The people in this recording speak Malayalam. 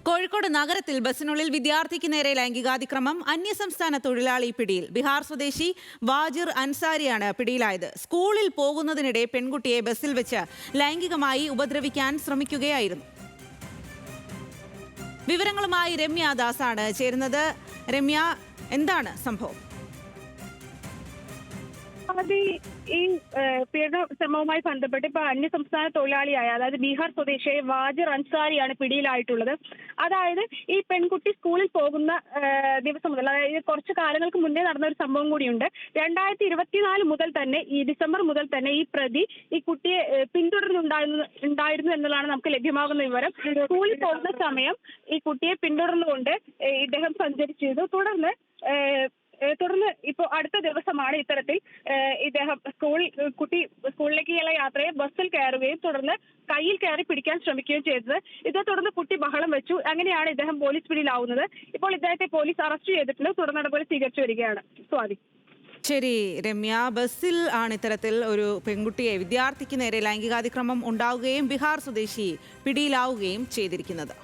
കോഴിക്കോട് നഗരത്തിൽ ബസിനുള്ളിൽ വിദ്യാർത്ഥിക്ക് നേരെ ലൈംഗികാതിക്രമം. അന്യസംസ്ഥാന തൊഴിലാളി പിടിയിൽ. ബിഹാർ സ്വദേശി വാജിർ അൻസാരിയാണ് പിടിയിലായത്. സ്കൂളിൽ പോകുന്നതിനിടെ പെൺകുട്ടിയെ ബസിൽ വെച്ച് ലൈംഗികമായി ഉപദ്രവിക്കാൻ ശ്രമിക്കുകയായിരുന്നു. വിവരങ്ങളുമായി രമ്യ ദാസാണ് ചേരുന്നത്. രമ്യ, എന്താണ് സംഭവം? ഈ പീഡന ശ്രമവുമായി ബന്ധപ്പെട്ട് ഇപ്പൊ അന്യസംസ്ഥാന തൊഴിലാളിയായ, അതായത് ബീഹാർ സ്വദേശിയായ വാജിർ അൻസാരിയാണ് പിടിയിലായിട്ടുള്ളത്. അതായത് ഈ പെൺകുട്ടി സ്കൂളിൽ പോകുന്ന ദിവസം മുതൽ, അതായത് കുറച്ച് കാലങ്ങൾക്ക് മുന്നേ നടന്ന ഒരു സംഭവം കൂടിയുണ്ട്. 2024 മുതൽ തന്നെ, ഈ ഡിസംബർ മുതൽ തന്നെ ഈ പ്രതി ഈ കുട്ടിയെ പിന്തുടരുന്നുണ്ടായിരുന്നു എന്നുള്ളതാണ് നമുക്ക് ലഭ്യമാകുന്ന വിവരം. സ്കൂളിൽ പോകുന്ന സമയം ഈ കുട്ടിയെ പിന്തുടർന്നുകൊണ്ട് ഇദ്ദേഹം സഞ്ചരിച്ചിരുന്നു. തുടർന്ന് ഇപ്പോൾ അടുത്ത ദിവസമാണ് ഇത്തരത്തിൽ ഇദ്ദേഹം കുട്ടി സ്കൂളിലേക്കുള്ള യാത്രയെ ബസ്സിൽ കയറുകയും തുടർന്ന് കയ്യിൽ കയറി പിടിക്കാൻ ശ്രമിക്കുകയും ചെയ്തത്. ഇതേ തുടർന്ന് കുട്ടി ബഹളം വെച്ചു. അങ്ങനെയാണ് ഇദ്ദേഹം പോലീസ് പിടിയിലാവുന്നത്. ഇപ്പോൾ ഇദ്ദേഹത്തെ പോലീസ് അറസ്റ്റ് ചെയ്തിട്ടുണ്ട്. തുടർ നടപടി സ്വീകരിച്ചു വരികയാണ്. സ്വാതി. ശരി രമ്യ, ബസ്സിൽ ആണ് ഇത്തരത്തിൽ ഒരു പെൺകുട്ടിയെ, വിദ്യാർത്ഥിക്ക് നേരെ ലൈംഗികാതിക്രമം ഉണ്ടാവുകയും ബിഹാർ സ്വദേശി പിടിയിലാവുകയും ചെയ്തിരിക്കുന്നത്.